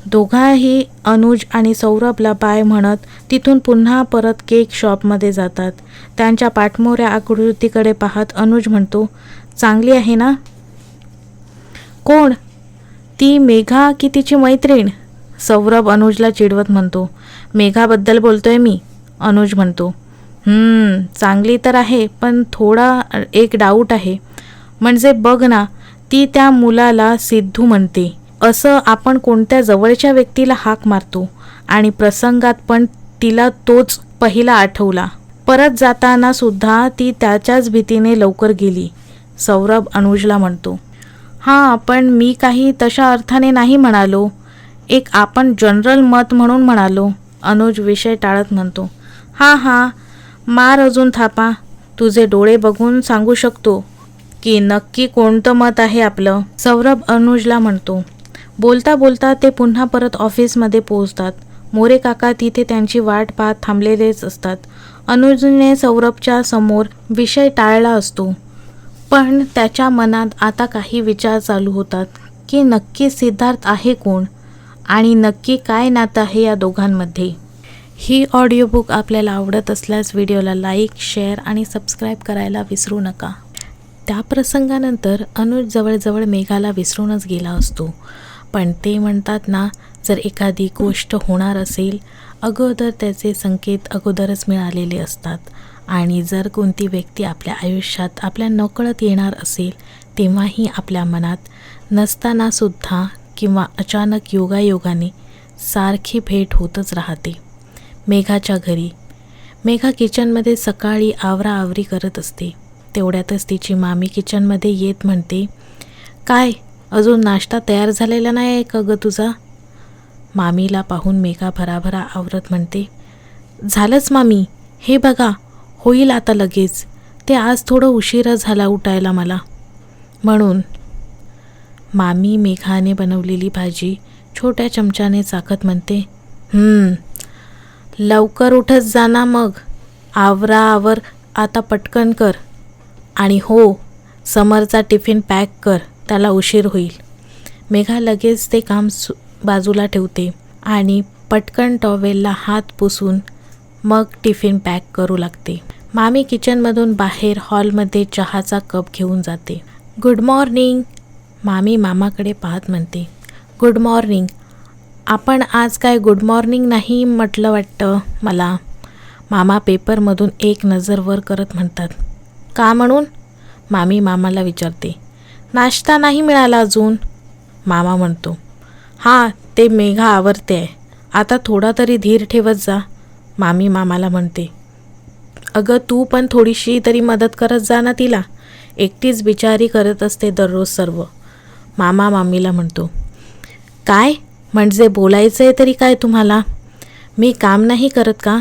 दोघाही अनुज आणि सौरभला बाय म्हणत तिथून पुन्हा परत केक शॉपमध्ये जातात. त्यांच्या पाठमोऱ्या आकृतीकडे पाहत अनुज म्हणतो, चांगली आहे ना? कोण? ती मेघा की तिची मैत्रीण? सौरभ अनुजला चिडवत म्हणतो. मेघाबद्दल बोलतोय मी, अनुज म्हणतो. चांगली तर आहे, पण थोडा एक डाऊट आहे. म्हणजे बघ ना, ती त्या मुलाला सिद्धू म्हणते. असं आपण कोणत्या जवळच्या व्यक्तीला हाक मारतो आणि प्रसंगात पण तिला तोच पहिला आठवला. परत जाताना सुद्धा ती त्याच्याच भीतीने लवकर गेली, सौरभ अनुजला म्हणतो. हां, पण मी काही तशा अर्थाने नाही म्हणालो. एक आपण जनरल मत म्हणून म्हणालो, अनुज विषय टाळत म्हणतो. हां, मार अजून थापा. तुझे डोळे बघून सांगू शकतो की नक्की कोणतं मत आहे आपलं, सौरभ अनुजला म्हणतो. बोलता बोलता ते पुन्हा परत ऑफिसमध्ये पोहोचतात. मोरे काका तिथे त्यांची वाट पाहत थांबलेलेच असतात. अनुजने सौरभच्या समोर विषय टाळला असतो, पण त्याच्या मनात आता काही विचार चालू होतात की नक्की सिद्धार्थ आहे कोण आणि नक्की काय नातं आहे या दोघांमध्ये. ही ऑडिओबुक आपल्याला आवडत असल्यास व्हिडिओला लाईक, शेअर आणि सबस्क्राईब करायला विसरू नका. त्या प्रसंगानंतर अनुज जवळजवळ मेघाला विसरूनच गेला असतो. पण ते म्हणतात ना, जर एखादी गोष्ट होणार असेल अगोदर त्याचे संकेत अगोदरच मिळालेले असतात आणि जर कोणती व्यक्ती आपल्या आयुष्यात आपल्या नकळत येणार असेल तेव्हाही आपल्या मनात नसतानासुद्धा किंवा अचानक योगायोगाने सारखी भेट होतच राहते. मेघाच्या घरी मेघा किचनमध्ये सकाळी आवराआवरी करत असते. तेवढ्यातच तिची मामी किचनमध्ये येत म्हणते, काय अजून नाश्ता तयार झालेला नाही आहे का ग तुझा? मामीला पाहून मेघा भराभरा आवरत म्हणते, झालंच मामी, हे बघा होईल आता लगेच. ते आज थोडं उशिरा झाला उठायला मला म्हणून. मामी मेघाने बनवलेली भाजी छोट्या चमच्याने चाखत म्हणते, लवकर उठत जा ना मग. आवर आता पटकन कर. आणि हो, समरचा टिफिन पॅक कर, त्याला उशीर होईल. मेघा लगेच ते काम बाजूला ठेवते आणि पटकन टॉवेलला हात पुसून मग टिफिन पॅक करू लागते. मामी किचनमधून बाहेर हॉलमध्ये चहाचा कप घेऊन जाते. गुड मॉर्निंग, मामी मामाकडे पाहत म्हणते. Good morning. आपण आज काय गुड मॉर्निंग नाही म्हटलं वाटतं मला, मामा पेपरमधून एक नजर वर करत म्हणतात. का म्हणून? मामी मामाला विचारते. नाश्ता नाही मिळाला अजून, मामा म्हणतो. हां, ते मेघा आवरते आहे, आता थोडा तरी धीर ठेवत जा, मामी मामाला म्हणते. अगं तू पण थोडीशी तरी मदत करत जा ना तिला, एकटीच बिचारी करत असते दररोज सर्व, मामा मामीला म्हणतो. काय म्हणजे बोलायचं आहे तरी काय तुम्हाला? मी काम नाही करत का?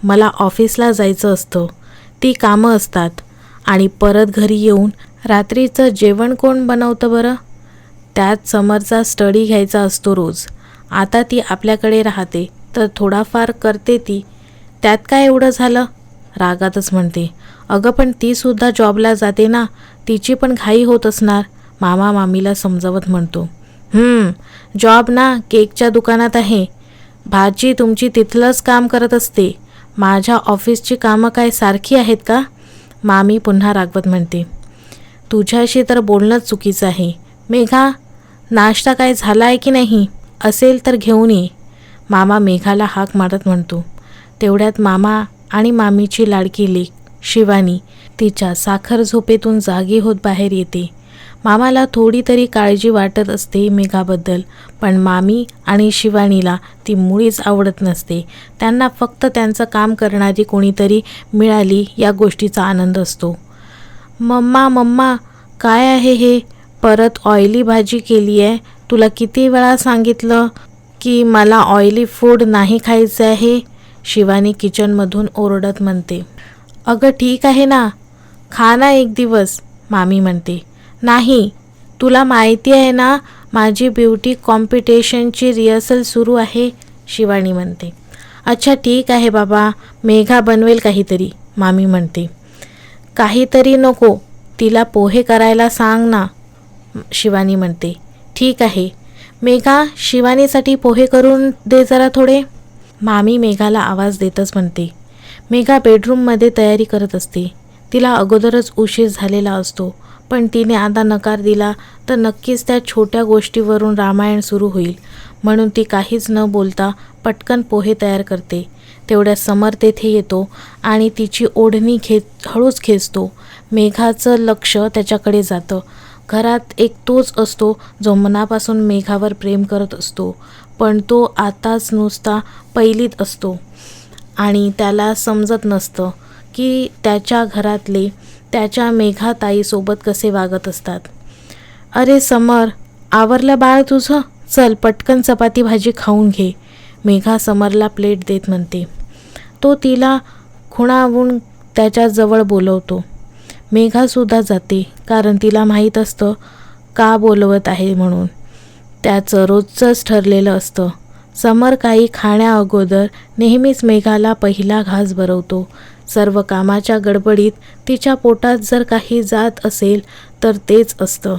मला ऑफिसला जायचं असतं, ती कामं असतात आणि परत घरी येऊन रात्रीचं जेवण कोण बनवतं बरं? त्यात समरचा स्टडी घ्यायचा असतो रोज. आता ती आपल्याकडे राहते तर थोडाफार करते ती, त्यात काय एवढं झालं, रागातच म्हणते. अगं पण तीसुद्धा जॉबला जाते ना, तिची पण घाई होत असणार, मामा मामीला समजावत म्हणतो. जॉब ना केकच्या दुकानात आहे. भाची तुमची तिथलंच काम करत असते. माझ्या ऑफिसची कामं काय सारखी आहेत का? मामी पुन्हा रागवत म्हणते. तुझ्याशी तर बोलणंच चुकीचं आहे. मेघा, नाश्ता काय झाला आहे की नाही? असेल तर घेऊन ये. मामा मेघाला हाक मारत म्हणतो. तेवढ्यात मामा आणि मामीची लाडकी लेक शिवानी तिच्या साखर झोपेतून जागी होत बाहेर येते. मामाला थोडी तरी काळजी वाटत असते मेघाबद्दल, पण मामी आणि शिवानीला ती मुळीच आवडत नसते. त्यांना फक्त त्यांचं काम करणारी कोणीतरी मिळाली या गोष्टीचा आनंद असतो. मम्मा काय आहे हे? परत ऑइली भाजी केली आहे. तुला किती वेळा सांगितलं की मला ऑइली फूड नाही खायचं आहे? शिवानी किचनमधून ओरडत म्हणते. अगं ठीक आहे ना, खा ना एक दिवस, मामी म्हणते. नाही, तुला माहिती आहे ना माझी ब्युटी कॉम्पिटिशनची रिहर्सल सुरू आहे, शिवानी म्हणते. अच्छा ठीक आहे बाबा, मेघा बनवेल काहीतरी, मामी म्हणते. काहीतरी नको, तिला पोहे करायला सांग ना, शिवानी म्हणते. ठीक आहे मेघा, शिवानीसाठी पोहे करून दे जरा थोडे, मामी मेघाला आवाज देतच म्हणते. मेघा बेडरूममध्ये तयारी करत असते. तिला अगोदरच उशीर झालेला असतो, पण तिने आता नकार दिला तर नक्कीच त्या छोट्या गोष्टीवरून रामायण सुरू होईल. म्हणून ती काहीच न बोलता पटकन पोहे तयार करते. तेवढ्या समर तेथे येतो आणि तिची ओढणी हळूच खेचतो. मेघाचं लक्ष त्याच्याकडे जातं. घरात एक तोच असतो जो मनापासून मेघावर प्रेम करत असतो, पण तो आताच नुसता पहिलीत असतो आणि त्याला समजत नसतं की त्याच्या घरातले त्याच्या मेघाताईसोबत कसे वागत असतात. अरे समर, आवरलं बाळ तुझं? चल पटकन चपाती भाजी खाऊन घे, मेघा समरला प्लेट देत म्हणते. तो तिला खुणावून त्याच्याजवळ बोलवतो. मेघासुद्धा जाते, कारण तिला माहीत असतं का बोलवत आहे म्हणून. त्याचं रोजचंच ठरलेलं असतं. समर काही खाण्याअगोदर नेहमीच मेघाला पहिला घास भरवतो. सर्व कामाच्या गडबडीत तिच्या पोटात जर काही जात असेल तर तेच असतं.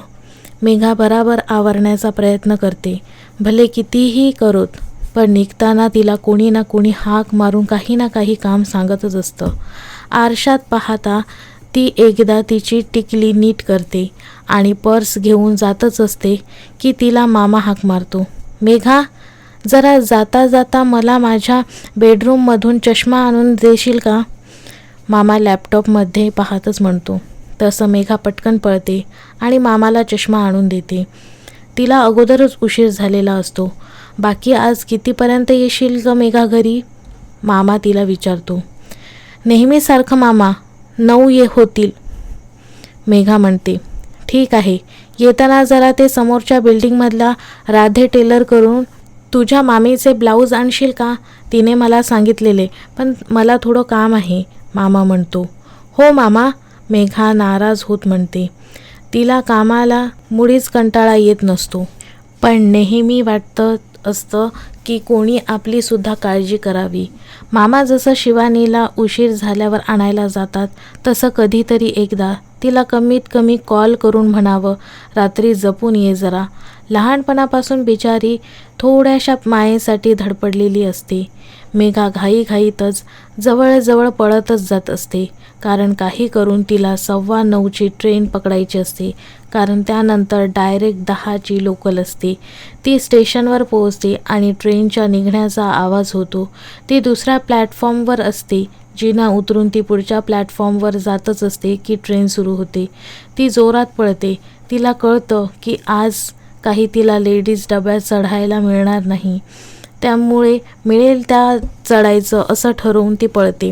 मेघा बराबर आवरण्याचा प्रयत्न करते, भले कितीही करोत, पण निघताना तिला कोणी ना कोणी हाक मारून काही ना काही काम सांगतच असतं. आरशात पाहता ती एकदा तिची टिकली नीट करते आणि पर्स घेऊन जातच असते की तिला मामा हाक मारतो. मेघा, जरा जाता जाता मला माझ्या बेडरूममधून चष्मा आणून देशील का? मामा लॅपटॉपमध्ये पाहतच म्हणतो. तसं मेघा पटकन पळते आणि मामाला चष्मा आणून देते. तिला अगोदरच उशीर झालेला असतो. बाकी आज कितीपर्यंत येशील ग मेघा घरी? मामा तिला विचारतो. नेहमीसारखं मामा, 9 होतील, मेघा म्हणते. ठीक आहे, येताना जरा ते समोरच्या बिल्डिंगमधला राधे टेलर करून तुझ्या मामीचे ब्लाऊज आणशील का? तिने मला सांगितलेले, पण मला थोडं काम आहे, मामा म्हणतो. हो मामा, मेघा नाराज होत म्हणते. तिला कामाला मुळीच कंटाळा येत नसतो, पण नेहमी वाटतं असतं की कोणी आपलीसुद्धा काळजी करावी. मामा जसं शिवानीला उशीर झाल्यावर आणायला जातात, तसं कधीतरी एकदा तिला कमीत कमी कॉल करून म्हणावं, रात्री जपून ये जरा. लहानपणापासून बिचारी थोड्याशा मायेसाठी धडपडलेली असते. मेघा घाईघाईतच जवळजवळ पळतच जात असते, कारण काही करून तिला 9:15ची ट्रेन पकडायची असते, कारण त्यानंतर डायरेक्ट 10ची लोकल असते. ती स्टेशनवर पोहोचते आणि ट्रेनच्या निघण्याचा आवाज होतो. ती दुसऱ्या प्लॅटफॉर्मवर असते. जिना उतरून ती पुढच्या प्लॅटफॉर्मवर जातच असते की ट्रेन सुरू होते. ती जोरात पळते. तिला कळतं की आज काही तिला लेडीज डब्यात चढायला मिळणार नाही, त्यामुळे मिळेल त्या चढायचं असं ठरवून ती पळते.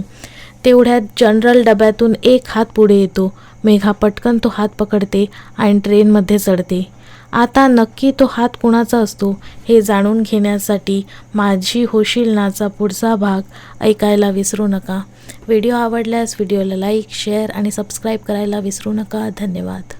तेवढ्यात जनरल डब्यातून एक हात पुढे येतो. मेघा पटकन तो हात पकडते आणि ट्रेनमध्ये चढते. आता नक्की तो हात कुणाचा असतो हे जाणून घेण्यासाठी माझी होशील नाचा पुढचा भाग ऐकायला विसरू नका. व्हिडिओ आवडल्यास व्हिडिओला लाईक, शेअर आणि सबस्क्राईब करायला विसरू नका. धन्यवाद.